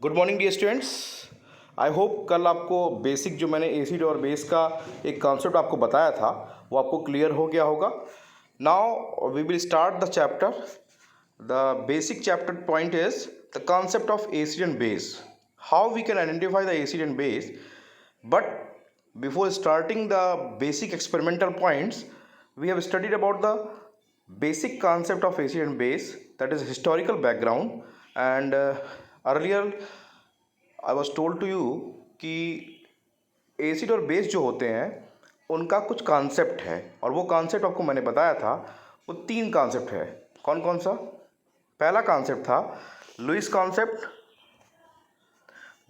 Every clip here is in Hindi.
Good morning dear students. I hope कल आपको बेसिक जो मैंने एसिड और बेस का एक कॉन्सेप्ट आपको बताया था वो आपको क्लियर हो गया होगा। Now we will start the chapter. The basic chapter point is the concept of acid and base, how we can identify the acid and base. But before starting the basic experimental points, we have studied about the basic concept of acid and base, that is historical background. And earlier I was told to you कि एसिड और बेस जो होते हैं उनका कुछ कॉन्सेप्ट है, और वो कॉन्सेप्ट आपको मैंने बताया था। वो तीन कॉन्सेप्ट है। कौन कौन सा? पहला कॉन्सेप्ट था लुईस कॉन्सेप्ट,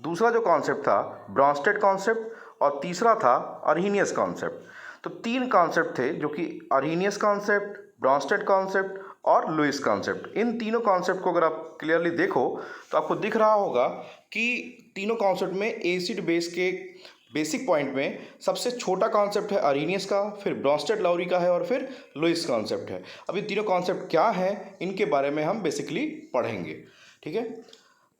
दूसरा जो कॉन्सेप्ट था ब्रॉन्स्टेड कॉन्सेप्ट, और तीसरा था अर्हीनियस कॉन्सेप्ट। तो तीन कॉन्सेप्ट थे जो कि अर्हीनियस कॉन्सेप्ट, ब्रॉन्स्टेड कॉन्सेप्ट और लुईस कॉन्सेप्ट। इन तीनों कॉन्सेप्ट को अगर आप क्लियरली देखो तो आपको दिख रहा होगा कि तीनों कॉन्सेप्ट में एसिड बेस के बेसिक पॉइंट में सबसे छोटा कॉन्सेप्ट है अर्हीनियस का, फिर ब्रॉन्स्टेड लाउरी का है, और फिर लुईस कॉन्सेप्ट है। अब ये तीनों कॉन्सेप्ट क्या हैं इनके बारे में हम बेसिकली पढ़ेंगे। ठीक है,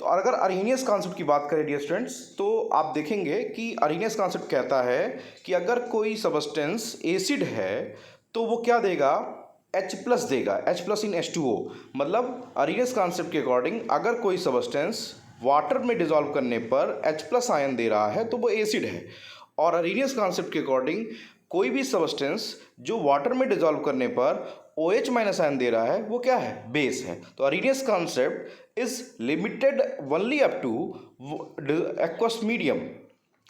तो अगर अर्हीनियस कॉन्सेप्ट की बात करें डियर स्टूडेंट्स, तो आप देखेंगे कि अर्हीनियस कॉन्सेप्ट कहता है कि अगर कोई सबस्टेंस एसिड है तो वो क्या देगा? H प्लस देगा, H प्लस इन H2O। मतलब अर्हीनियस कॉन्सेप्ट के अकॉर्डिंग अगर कोई सबस्टेंस वाटर में डिजॉल्व करने पर H प्लस आयन दे रहा है तो वो एसिड है। और अर्हीनियस कॉन्सेप्ट के अकॉर्डिंग कोई भी सबस्टेंस जो वाटर में डिजॉल्व करने पर OH माइनस आयन दे रहा है वो क्या है? बेस है। तो Arrhenius concept is limited only up to aqueous medium,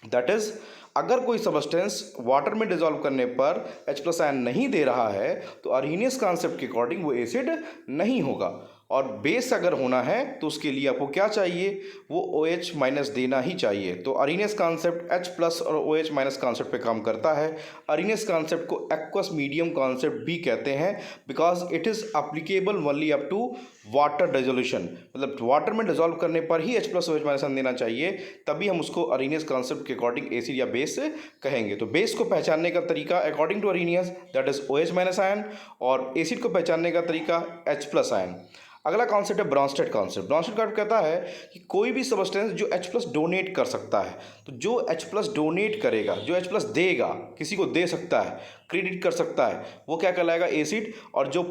that is अगर कोई सबस्टेंस वाटर में डिजॉल्व करने पर H प्लस आयन नहीं दे रहा है तो अर्हीनियस कॉन्सेप्ट के अकॉर्डिंग वो एसिड नहीं होगा। और बेस अगर होना है तो उसके लिए आपको क्या चाहिए? वो OH माइनस देना ही चाहिए। तो अर्हीनियस कॉन्सेप्ट H प्लस और OH माइनस कॉन्सेप्ट पे काम करता है। अर्हीनियस कॉन्सेप्ट को एक्वस मीडियम कॉन्सेप्ट भी कहते हैं because it is applicable only up to water dissolution. मतलब वाटर में डिजॉल्व करने पर ही H प्लस OH माइनस देना चाहिए, तभी हम उसको अर्हीनियस कॉन्सेप्ट के अकॉर्डिंग एसिड या बेस कहेंगे। तो बेस को पहचानने का तरीका according to Arrhenius that is OH minus ion, और एसिड को पहचानने का तरीका H प्लस आयन। अगला कॉन्सेप्ट है ब्रॉन्स्टेड कॉन्सेप्ट। ब्रॉन्स्टेड कॉन्सेप्ट कहता है कि कोई भी सबस्टेंस जो H प्लस डोनेट कर सकता है, तो जो H प्लस डोनेट करेगा, जो H प्लस देगा, किसी को दे सकता है, क्रेडिट कर सकता है, वो क्या कहलाएगा? एसिड। और जो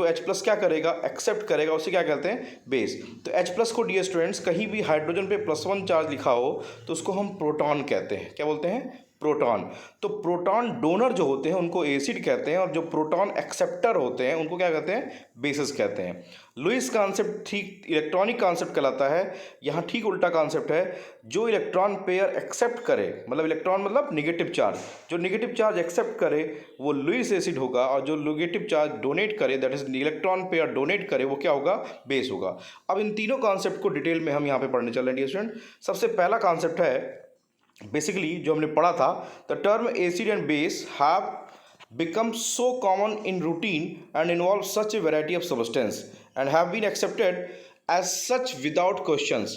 H प्लस क्या करेगा? एक्सेप्ट करेगा, उसे क्या कहते हैं? बेस। तो H प्लस को डियर स्टूडेंट्स कहीं भी हाइड्रोजन पे +1 चार्ज लिखा हो तो उसको हम प्रोटॉन कहते हैं। क्या बोलते हैं? प्रोटॉन। तो प्रोटॉन डोनर जो होते हैं उनको एसिड कहते हैं, और जो प्रोटॉन एक्सेप्टर होते हैं उनको क्या कहते हैं? बेसिस कहते हैं। लुईस कॉन्सेप्ट ठीक इलेक्ट्रॉनिक कॉन्सेप्ट कहलाता है। यहाँ ठीक उल्टा कॉन्सेप्ट है। जो इलेक्ट्रॉन पेयर एक्सेप्ट करे, मतलब इलेक्ट्रॉन मतलब निगेटिव चार्ज, जो निगेटिव चार्ज एक्सेप्ट करे वो लुईस एसिड होगा, और जो निगेटिव चार्ज डोनेट करे that is electron pair donate करे वो क्या होगा? बेस होगा। अब इन तीनों कॉन्सेप्ट को डिटेल में हम यहाँ पे पढ़ने चल रहे हैं स्टूडेंट। सबसे पहला कॉन्सेप्ट है बेसिकली जो हमने पढ़ा था, the term acid and base have become so common in routine and involve such a variety of substance and have been accepted as such without questions.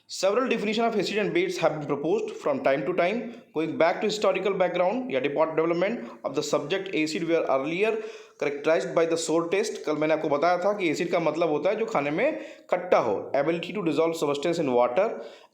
Several definitions of acid and base have been proposed from time to time. Going back to historical background या development of the subject, acid were earlier characterized by the sour taste. कल मैंने आपको बताया था कि एसिड का मतलब होता है जो खाने में खट्टा हो, ability to dissolve substance in water,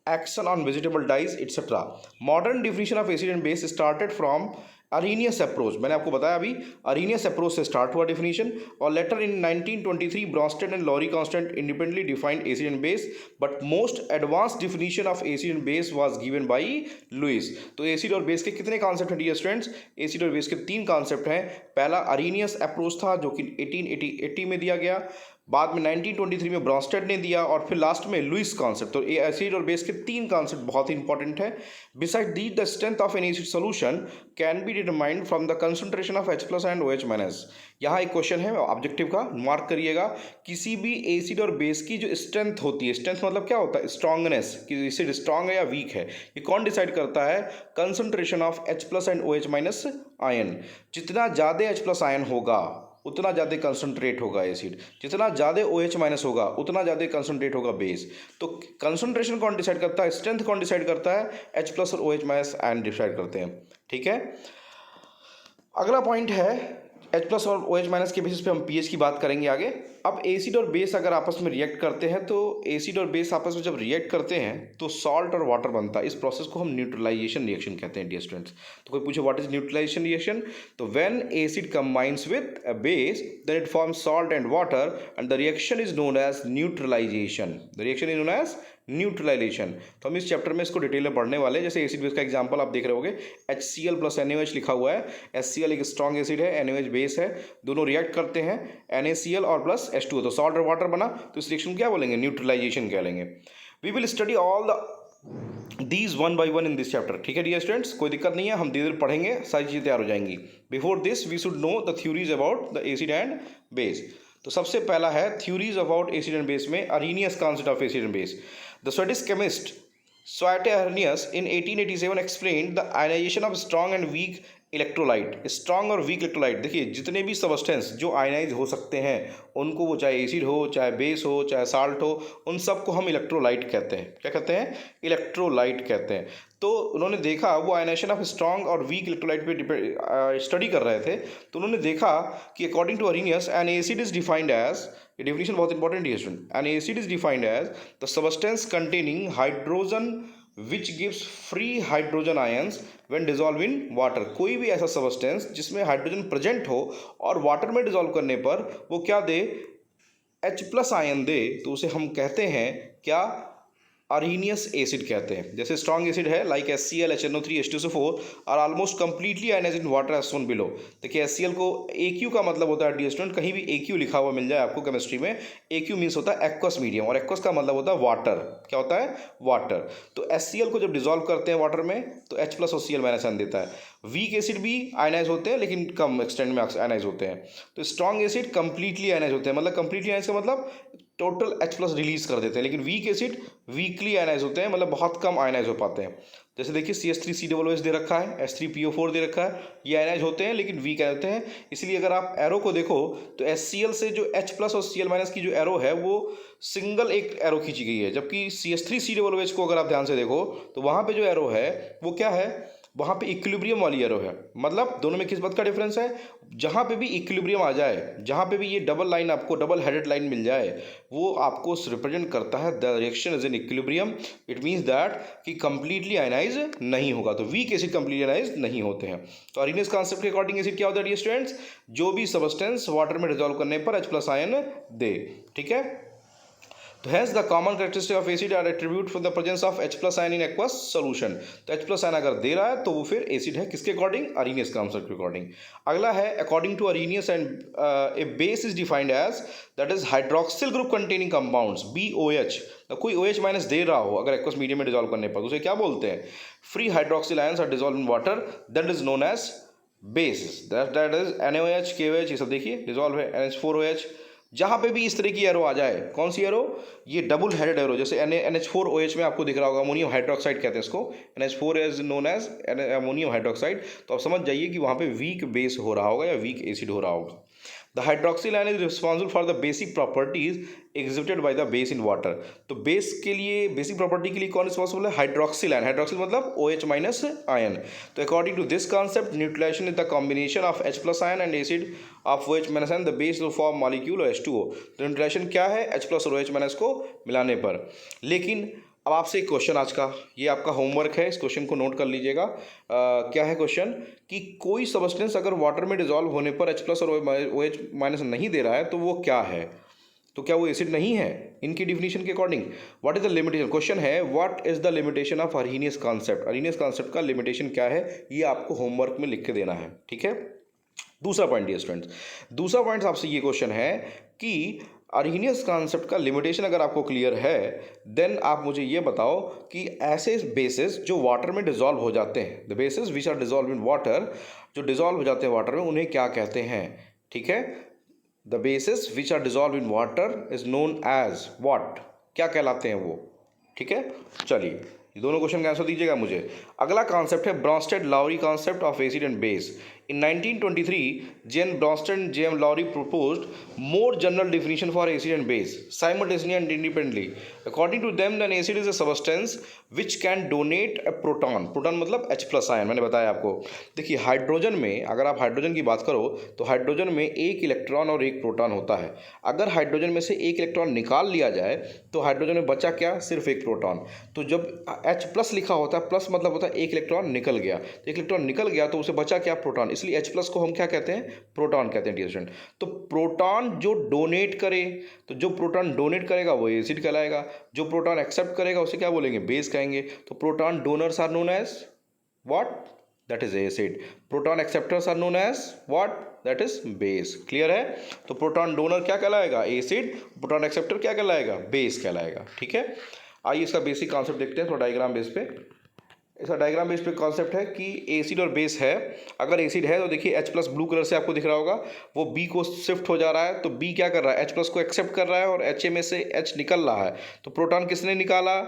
action on vegetable dyes, etc. Modern definition of acid and base started from Arrhenius approach. मैंने आपको बताया अभी अर्हीनियस अप्रोच से स्टार्ट हुआ डिफिनीशन, और later in 1923 Bronsted and Lowry constant independently defined acid and base, but most advance definition of acid and base was given by Lewis. तो एसिड और बेस के कितने कॉन्सेप्ट हैं डियर स्टूडेंट्स? एसिड और बेस के तीन कॉन्सेप्ट हैं। पहला अर्हीनियस अप्रोच था जो कि 1880 में दिया गया, बाद में 1923 में ब्रॉन्स्टेड ने दिया, और फिर लास्ट में लुईस कॉन्सेप्ट। तो एसिड और बेस के तीन कॉन्सेप्ट बहुत ही इंपॉर्टेंट है। Beside the the strength of N acid solution can be determined from the concentration of H plus and OH minus. यहाँ एक क्वेश्चन है ऑब्जेक्टिव का, मार्क करिएगा। किसी भी एसिड और बेस की जो स्ट्रेंथ होती है, स्ट्रेंथ मतलब क्या होता है? स्ट्रांगनेस, कि एसिड स्ट्रांग है या वीक है, ये कौन डिसाइड करता है? Concentration of H plus and OH minus ion. जितना ज़्यादा H प्लस आयन होगा उतना ज़्यादा कंसंट्रेट होगा एसिड, जितना ज़्यादा OH माइनस होगा उतना ज़्यादा कंसंट्रेट होगा बेस। तो कंसंट्रेशन कौन डिसाइड करता है? स्ट्रेंथ कौन डिसाइड करता है? H प्लस और OH माइनस आयन डिसाइड करते हैं। ठीक है, अगला पॉइंट है H+ और OH- के बेसिस पे हम pH की बात करेंगे आगे। अब एसिड और बेस अगर आपस में रिएक्ट करते हैं तो एसिड और बेस आपस में जब रिएक्ट करते हैं तो सॉल्ट और वाटर बनता है। इस प्रोसेस को हम न्यूट्रलाइजेशन रिएक्शन कहते हैं डियर स्टूडेंट्स। तो कोई पूछे व्हाट इज न्यूट्रलाइजेशन रिएक्शन, तो when acid combines with a base then it forms salt and water and the reaction is known as neutralisation. The reaction is known as neutralisation. तो हम इस चैप्टर में इसको डिटेल में पढ़ने वाले हैं। जैसे एसिड बेस का एग्जांपल आप देख रहे होगे, HCl + NaOH लिखा हुआ है। HCl एक स्ट्रॉन्ग एसिड है, NaOH बेस है, दोनों रिएक्ट करते हैं, NaCl और प्लस H2O, तो सॉल्ट और वाटर बना। तो इस रिएक्शन क्या बोलेंगे, न्यूट्रलाइजेशन कह लेंगे। We will study all these one by one in this chapter. ठीक है डियर स्टूडेंट्स, कोई दिक्कत नहीं है, हम धीरे धीरे पढ़ेंगे, सारी चीज़ें तैयार हो जाएंगी। Before this we should know the theories about the acid and base. तो सबसे पहला है theories about acid and base में Arrhenius concept of acid and base. The Swedish chemist Swante Arrhenius in 1887 explained the ionization of strong and weak electrolyte. Strong और वीक इलेक्ट्रोलाइट, देखिए जितने भी सबस्टेंस जो आयनाइज हो सकते हैं उनको, वो चाहे एसिड हो, चाहे बेस हो, चाहे साल्ट हो, उन सबको हम इलेक्ट्रोलाइट कहते हैं। क्या कहते हैं, इलेक्ट्रोलाइट कहते हैं। तो उन्होंने देखा, वो आयनाइजेशन ऑफ स्ट्रॉन्ग और वीक इलेक्ट्रोलाइट पे स्टडी कर रहे थे, तो उन्होंने देखा कि according to Arrhenius an acid is defined as, ये डेफिनेशन बहुत इंपॉर्टेंट है student, an acid is defined as the substance containing hydrogen which gives free hydrogen ions when dissolve in water. कोई भी ऐसा सबस्टेंस जिसमें हाइड्रोजन प्रेजेंट हो और वाटर में डिजॉल्व करने पर वो क्या दे, H+ आयन दे, तो उसे हम कहते हैं क्या, अरेनियस एसिड कहते हैं। जैसे स्ट्रॉन्ग एसिड है like HCl, HNO3, H2SO4 are almost completely ionised in water as shown below. देखिए HCl को AQ का मतलब होता है डियर स्टूडेंट, कहीं भी AQ लिखा हुआ मिल जाए आपको केमिस्ट्री में, AQ मीन्स होता है एक्वस मीडियम, और एक्वस का मतलब होता है वाटर। क्या होता है, वाटर। तो HCl को जब डिजॉल्व करते हैं वाटर में तो H+ और Cl- आयन देता है। वीक एसिड भी आयनाइज होते हैं लेकिन कम एक्सटेंड में आयनाइज होते हैं। तो स्ट्रॉन्ग एसिड कंप्लीटली आयनाइज होते हैं, मतलब कंप्लीटली आयनाइज का मतलब टोटल H+ रिलीज कर देते हैं, लेकिन वीक एसिड वीकली आयनाइज होते हैं, मतलब बहुत कम आयनाइज हो पाते हैं। जैसे देखिए CH3COOH दे रखा है, H3PO4 दे रखा है, ये आयनाइज होते हैं लेकिन वीक होते हैं। इसलिए अगर आप एरो को देखो तो HCl से जो H+ और Cl- की जो एरो है वो सिंगल एक एरो खींची गई है, जबकि CH3COOH को अगर आप ध्यान से देखो तो वहाँ पे जो एरो है वो क्या है, वहाँ पे इक्विलिब्रियम वाली एरो है। मतलब दोनों में किस बात का डिफरेंस है, जहाँ पे भी इक्विलिब्रियम आ जाए, जहाँ पे भी ये डबल लाइन आपको डबल हेडेड लाइन मिल जाए, वो आपको रिप्रेजेंट करता है the reaction is in equilibrium. It means that कि कंप्लीटली आयनाइज नहीं होगा। तो वीक एसिड कंप्लीटली आयनाइज नहीं होते हैं। तो अरेनियस कॉन्सेप्ट के अकॉर्डिंग एसिड क्या होता है डियर स्टूडेंट्स, जो भी सबस्टेंस वाटर में डिजॉल्व करने पर H+ आयन दे। ठीक है, तो hence the common characteristic of acid are attribute for the presence of H+ ion in aqueous solution। तो H+ आयन अगर दे रहा है तो वो फिर एसिड है, किसके अकॉर्डिंग, अरेनियस कॉन्सेप्ट के अकॉर्डिंग। अगला है according to Arrhenius and a base is defined as that is hydroxyl group containing compounds BOH। कोई OH- दे रहा हो अगर एक्वस मीडियम में डिजॉल्व करने पर, उसे क्या बोलते हैं, free hydroxyl ions are dissolve in water, that is known as base. That is NaOH, KOH, ये सब देखिए डिजॉल्व है, NH4OH। जहाँ पे भी इस तरह की एरो आ जाए, कौन सी एरो, ये डबल हेडेड एरो, जैसे NH4OH में आपको दिख रहा होगा, अमोनियम हाइड्रोक्साइड कहते हैं इसको, NH4 is known as ammonium hydroxide. तो आप समझ जाइए कि वहाँ पे वीक बेस हो रहा होगा या वीक एसिड हो रहा होगा। The hydroxyl ion is responsible for the basic properties exhibited by the base in water. तो बेस के लिए, बेसिक प्रॉपर्टी के लिए कौन रिस्पॉन्सिबल है, हाइड्रोक्सिल आयन। हाइड्रोक्सिल मतलब OH- आयन। तो according to this concept neutralisation is the combination of H+ ion and acid of OH- ion, the base will form molecule H2O। तो न्यूट्रलाइजेशन क्या है, H+ और OH- को मिलाने पर। लेकिन अब आपसे एक क्वेश्चन आज का, ये आपका होमवर्क है, इस क्वेश्चन को नोट कर लीजिएगा। क्या है क्वेश्चन, कि कोई सबस्टेंस अगर वाटर में डिजॉल्व होने पर H+ और OH- नहीं दे रहा है तो वो क्या है, तो क्या वो एसिड नहीं है इनकी डिफिनीशन के according. What is the limitation, question है what is the limitation of Arrhenius concept. Arrhenius concept का लिमिटेशन क्या है, ये आपको होमवर्क में लिख के देना है। ठीक है, दूसरा पॉइंट डियर स्टूडेंट्स, दूसरा पॉइंट आपसे ये क्वेश्चन है कि अरेनियस कॉन्सेप्ट का लिमिटेशन अगर आपको क्लियर है देन आप मुझे ये बताओ कि ऐसे बेसिस जो वाटर में डिजॉल्व हो जाते हैं, the bases which are dissolve in water, जो डिजॉल्व हो जाते हैं वाटर में, उन्हें क्या कहते हैं। ठीक है, the bases which are dissolve in water is known as what, क्या कहलाते हैं वो। ठीक है, चलिए ये दोनों क्वेश्चन का आंसर दीजिएगा मुझे। अगला कॉन्सेप्ट है Brønsted Lowry concept of acid and base. In 1923, J.N. Bronsted and J.M. Lowry proposed more general definition for acid and base simultaneously and independently. According to them, an acid is a substance which can donate a proton. Proton मतलब H प्लस आयन, मैंने बताया आपको. देखिए हाइड्रोजन में, अगर आप हाइड्रोजन की बात करो तो हाइड्रोजन में एक इलेक्ट्रॉन और एक प्रोटॉन होता है. अगर हाइड्रोजन में से एक इलेक्ट्रॉन निकाल लिया जाए तो हाइड्रोजन में बचा क्या, सिर्फ एक प्रोटॉन. तो जब H प्लस लिखा होता है, प्लस मतलब होता है एक इलेक्ट्रॉन निकल गया, तो एक इलेक्ट्रॉन निकल गया तो उसे बचा क्या, प्रोटॉन. इसलिए H प्लस को हम क्या कहते हैं, प्रोटॉन कहते हैं डियर स्टूडेंट. तो प्रोटॉन जो डोनेट करे, तो जो प्रोटॉन डोनेट करेगा वो एसिड कहलाएगा, जो प्रोटॉन एक्सेप्ट करेगा उसे क्या बोलेंगे, बेस कहेंगे. तो proton donors are known as what, that is acid. Proton acceptors are known as what, that is base. Clear है. तो प्रोटॉन डोनर क्या कहलाएगा, एसिड. प्रोटॉन एक्सेप्टर क्या कहलाएगा, बेस कहलाएगा. ठीक है. आइए इसका बेसिक कॉन्सेप्ट देखते हैं थोड़ा डायग्राम बेस पे. इसका डायग्राम बेस पे कॉन्सेप्ट है कि एसिड और बेस है. अगर एसिड है तो देखिए H प्लस ब्लू कलर से आपको दिख रहा होगा, वो B को शिफ्ट हो जा रहा है. तो B क्या कर रहा है, H प्लस को एक्सेप्ट कर रहा है और HA में से H निकल रहा है. तो प्रोटॉन किसने निकाला,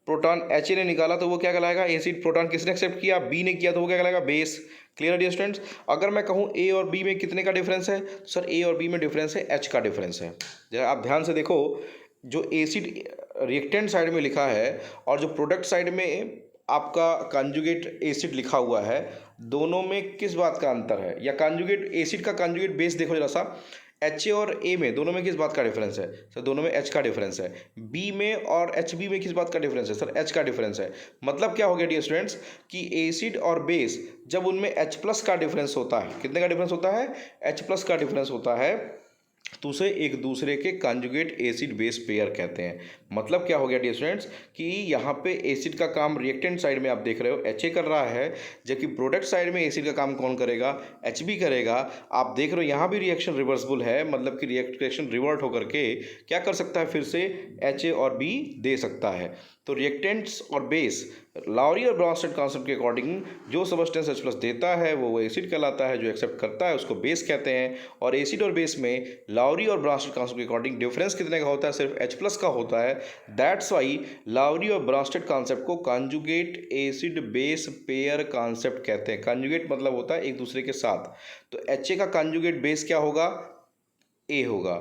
प्रोटॉन HA ने निकाला, तो वो क्या कहलाएगा, एसिड. प्रोटॉन किसने एक्सेप्ट किया, B ने किया, तो वो क्या कहलाएगा, बेस. Clear dear students. अगर मैं कहूँ A और B में कितने का डिफरेंस है, सर A और B में डिफरेंस है H का डिफरेंस है. जरा आप ध्यान से देखो, जो एसिड रिएक्टेंट साइड में लिखा है और जो प्रोडक्ट साइड में आपका कंजुगेट एसिड लिखा हुआ है, दोनों में किस बात का अंतर है, या कंजुगेट एसिड का कंजुगेट बेस देखो जरा सा. HA और A में दोनों में किस बात का डिफरेंस है, सर दोनों में H का डिफरेंस है. B में और HB में किस बात का डिफरेंस है, सर H का डिफरेंस है. मतलब क्या हो गया डियर स्टूडेंट्स कि एसिड और बेस जब उनमें H प्लस का डिफरेंस होता है, कितने का डिफरेंस होता है, H प्लस का डिफरेंस होता है, तो उसे एक दूसरे के कंजुगेट एसिड बेस पेयर कहते हैं. मतलब क्या हो गया डियर स्टूडेंट्स कि यहाँ पे एसिड का काम रिएक्टेंट साइड में आप देख रहे हो HA कर रहा है, जबकि प्रोडक्ट साइड में एसिड का काम कौन करेगा, HB करेगा. आप देख रहे हो यहाँ भी रिएक्शन रिवर्सिबल है, मतलब कि रिएक्शन रिवर्ट होकर के क्या कर सकता है, फिर से HA और B दे सकता है. तो रिएक्टेंट्स और बेस लाउरी और ब्रॉन्स्टेड कॉन्सेप्ट के अकॉर्डिंग जो सबस्टेंस H प्लस देता है वो एसिड कहलाता है, जो एक्सेप्ट करता है उसको बेस कहते हैं. और एसिड और बेस में लाउरी और ब्रॉन्स्टेड कॉन्सेप्ट के अकॉर्डिंग डिफरेंस कितने का होता है, सिर्फ H प्लस का होता है. दैट्स वाई लाउरी और ब्रॉन्स्टेड कॉन्सेप्ट को conjugate acid base pair concept कहते हैं. कंजुगेट मतलब होता है एक दूसरे के साथ. तो HA का कंजुगेट बेस क्या होगा, A होगा.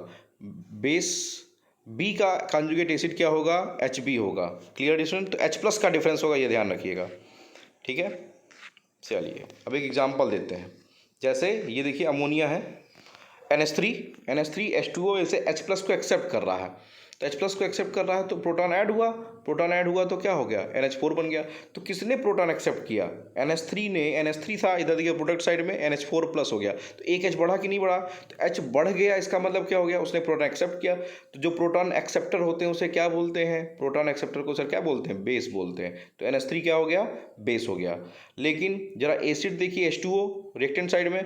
बेस B का कंजुगेट एसिड क्या होगा, HB होगा. Clear student. तो H प्लस का डिफरेंस होगा, ये ध्यान रखिएगा. ठीक है. चलिए अब एक एग्जांपल देते हैं. जैसे ये देखिए अमोनिया है, NH3 H2O इसे H प्लस को एक्सेप्ट कर रहा है. तो H प्लस को एक्सेप्ट कर रहा है तो प्रोटॉन ऐड हुआ तो क्या हो गया, NH4 बन गया. तो किसने प्रोटॉन एक्सेप्ट किया, NH3 ने. NH3 था, इधर देखिए प्रोडक्ट साइड में NH4 प्लस हो गया. तो एक H बढ़ा कि नहीं बढ़ा, तो H बढ़ गया. इसका मतलब क्या हो गया, उसने प्रोटॉन एक्सेप्ट किया. तो जो प्रोटॉन एक्सेप्टर होते हैं उसे क्या बोलते हैं, प्रोटॉन एक्सेप्टर को सर क्या बोलते हैं, बेस बोलते हैं. तो NH3 क्या हो गया, बेस हो गया. लेकिन जरा एसिड देखिए H2O रिएक्टेंट साइड में,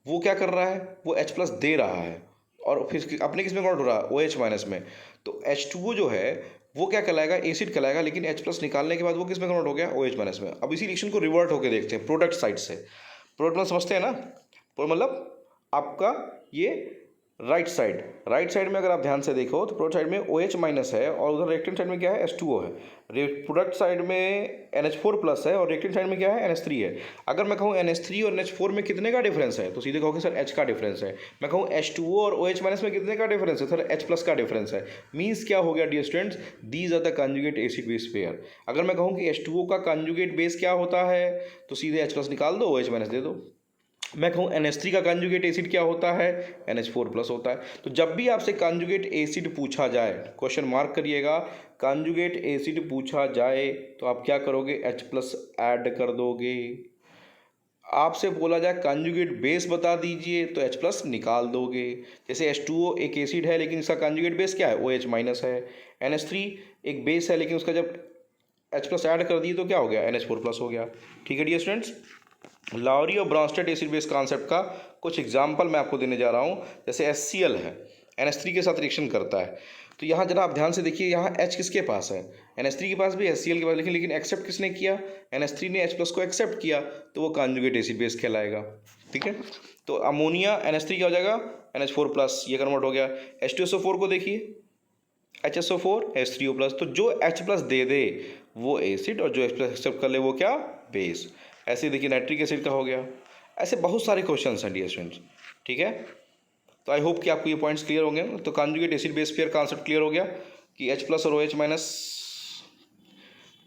वो क्या कर रहा है, वो H प्लस दे रहा है और फिर अपने किस में कन्वर्ट हो रहा है, OH माइनस में. तो H2O जो है वो क्या कहलाएगा, एसिड कहलाएगा. लेकिन H प्लस निकालने के बाद वो किस में कन्वर्ट हो गया, OH माइनस में. अब इसी रिएक्शन को रिवर्ट होकर देखते हैं प्रोडक्ट साइड से. प्रोडक्ट मतलब समझते हैं ना, मतलब आपका ये राइट साइड में अगर आप ध्यान से देखो तो प्रोडक्ट साइड में OH माइनस है और उधर रिएक्टेंट साइड में क्या है, H2O है. प्रोडक्ट साइड में NH4 प्लस है और रिएक्टेंट साइड में क्या है, NH3 है. अगर मैं कहूँ NH3 और NH4 में कितने का डिफरेंस है, तो सीधे कहोगे सर H का डिफरेंस है. मैं कहूँ H2O और OH माइनस में कितने का डिफरेंस है, सर H प्लस का डिफरेंस है. मीन्स क्या हो गया dear students, these are the conjugate acid base pair. अगर मैं कहूँ कि H2O का कंजुगेट बेस क्या होता है, तो सीधे H प्लस निकाल दो, OH माइनस दे दो. मैं कहूँ NH3 का कंजुगेट एसिड क्या होता है, NH4 प्लस होता है. तो जब भी आपसे कंजुगेट एसिड पूछा जाए, क्वेश्चन मार्क करिएगा, कंजुगेट एसिड पूछा जाए तो आप क्या करोगे, H प्लस ऐड कर दोगे. आपसे बोला जाए कंजुगेट बेस बता दीजिए तो H प्लस निकाल दोगे. जैसे H2O एक एसिड है लेकिन इसका कंजुगेट बेस क्या है, OH माइनस है. NH3 एक बेस है लेकिन उसका जब H प्लस ऐड कर दिए तो क्या हो गया, NH4 प्लस हो गया. ठीक है डियर स्टूडेंट्स. लाउरी और ब्रॉन्स्टेड एसिड बेस कॉन्सेप्ट का कुछ एग्जांपल मैं आपको देने जा रहा हूँ. जैसे HCl है, NH3 के साथ रिएक्शन करता है. तो यहाँ जरा आप ध्यान से देखिए, यहाँ H किसके पास है, NH3 के पास भी, HCl के पास. लेकिन एक्सेप्ट किसने किया, NH3 ने H प्लस को एक्सेप्ट किया, तो वो कंजुगेट एसिड बेस कहलाएगा. ठीक है. तो अमोनिया NH3 क्या हो जाएगा, NH4 प्लस, ये कन्वर्ट हो गया. H2SO4 को देखिए, HSO4 H3O प्लस. तो जो H प्लस दे दे वो एसिड और जो H प्लस एक्सेप्ट कर ले वो क्या, बेस. ऐसे देखिए नाइट्रिक एसिड का हो गया, ऐसे बहुत सारे क्वेश्चन हैं डियर स्टूडेंट्स, ठीक है। तो आई होप कि आपको ये पॉइंट्स क्लियर होंगे। तो conjugate acid base pair concept clear हो गया कि H प्लस और OH माइनस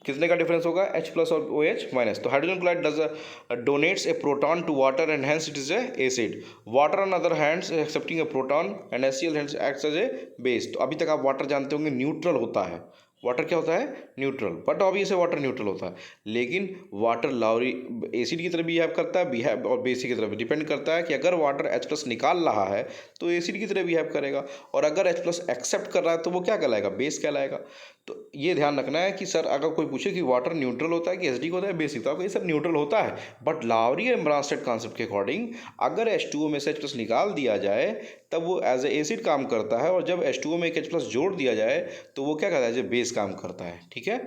कितने का डिफरेंस होगा, H प्लस और OH माइनस। तो hydrogen chloride does donates a proton to water and hence it is a acid. Water on other hands accepting a proton and HCl hands acts as a base. तो अभी तक आप वाटर जानते होंगे न्यूट्रल होता है, वाटर क्या होता है, neutral, but obviously water neutral होता है, लेकिन वाटर लाउरी एसिड की तरह बिहेव करता है, बिहेव और बेसिक की तरफ डिपेंड करता है कि अगर वाटर H प्लस निकाल रहा है तो एसिड की तरह बिहेव करेगा, और अगर H प्लस एक्सेप्ट कर रहा है तो वो क्या कहलाएगा, बेस कहलाएगा। तो ये ध्यान रखना है कि सर अगर कोई पूछे कि वाटर न्यूट्रल होता है कि एसिडिक होता है, बेसिक, तो आपको ये सब न्यूट्रल होता है, बट लाउरी एंड ब्रांस्टेड कॉन्सेप्ट के अकॉर्डिंग अगर H2O में से H प्लस निकाल दिया जाए तब वो एज ए एसिड काम करता है, और जब H2O में एक H प्लस जोड़ दिया जाए तो वो क्या कहता है, एज ए बेस काम करता है, ठीक है।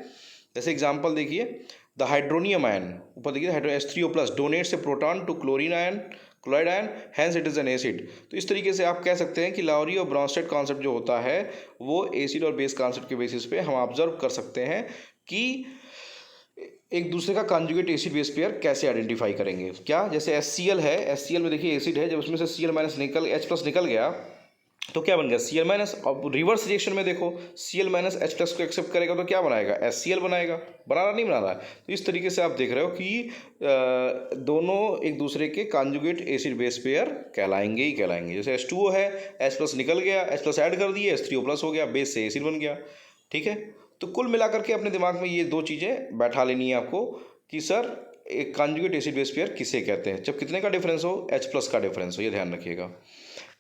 जैसे एग्जांपल देखिए, द हाइड्रोनियम आयन, ऊपर देखिए H3O plus donates a proton to chlorine ion, chloride ion, hence it is an acid. तो इस तरीके से आप कह सकते हैं कि लाउरी और ब्रांस्टेड कॉन्सेप्ट जो होता है वो एसिड और बेस कॉन्सेप्ट के बेसिस पे हम ऑब्जर्व कर सकते हैं कि एक दूसरे का कॉन्जुगेट एसिड बेस पेयर कैसे आइडेंटिफाई करेंगे। क्या, जैसे HCl है, HCl में देखिए एसिड है, जब उसमें से Cl माइनस निकल H प्लस निकल गया तो क्या बन गया, Cl माइनस। अब रिवर्स रिएक्शन में देखो, Cl माइनस H प्लस को एक्सेप्ट करेगा तो क्या बनाएगा, HCl बनाएगा, बना रहा नहीं बना रहा है। तो इस तरीके से आप देख रहे हो कि दोनों एक दूसरे के कॉन्जुगेट एसिड बेस पेयर कहलाएंगे ही कहलाएंगे। जैसे H2O है, H प्लस निकल गया, H प्लस ऐड कर दिए, H3O प्लस हो गया, बेस से एसिड बन गया, ठीक है। तो कुल मिलाकर के अपने दिमाग में ये दो चीज़ें बैठा लेनी है आपको कि सर एक कॉन्जुगेट एसिड बेस पेयर किसे कहते हैं, जब कितने का डिफरेंस हो, H प्लस का डिफरेंस हो, ये ध्यान रखिएगा,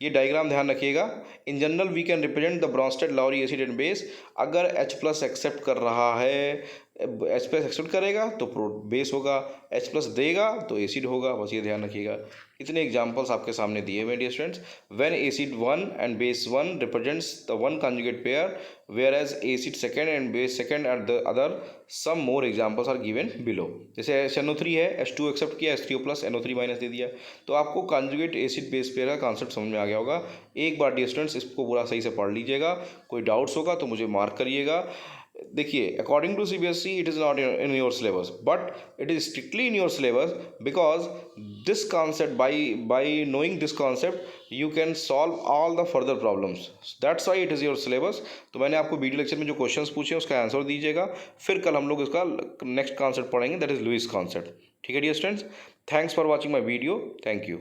ये डायग्राम ध्यान रखिएगा। In general we can represent the Bronsted Lowry acid and base. अगर H प्लस एक्सेप्ट कर रहा है, H प्लस एक्सेप्ट करेगा तो बेस होगा, H प्लस देगा तो एसिड होगा, बस ये ध्यान रखिएगा। इतने एग्जांपल्स आपके सामने दिए हुए dear students. When acid 1 and base 1 represents the one conjugate pair, whereas acid second and base second at the other, some more examples are given below. जैसे NO3 है, H2 एक्सेप्ट किया, H3O प्लस NO3 माइनस दे दिया, तो आपको कॉन्जुगेट एसिड बेस पेयर का कॉन्सेप्ट समझ में आ गया होगा। एक बार डियर स्टूडेंट्स इसको पूरा सही से पढ़ लीजिएगा, कोई डाउट्स होगा तो मुझे मार्क करिएगा। देखिए, according to CBSE it is not in your syllabus, but it is strictly in your syllabus because this concept by knowing this concept you can solve all the further problems, that's why it is your syllabus. तो मैंने आपको वीडियो लेक्चर में जो क्वेश्चंस पूछे उसका आंसर दीजिएगा, फिर कल हम लोग इसका नेक्स्ट कॉन्सेप्ट पढ़ेंगे, दैट इज लुईस कॉन्सेप्ट, ठीक है dear students. Thanks for watching my video, thank you.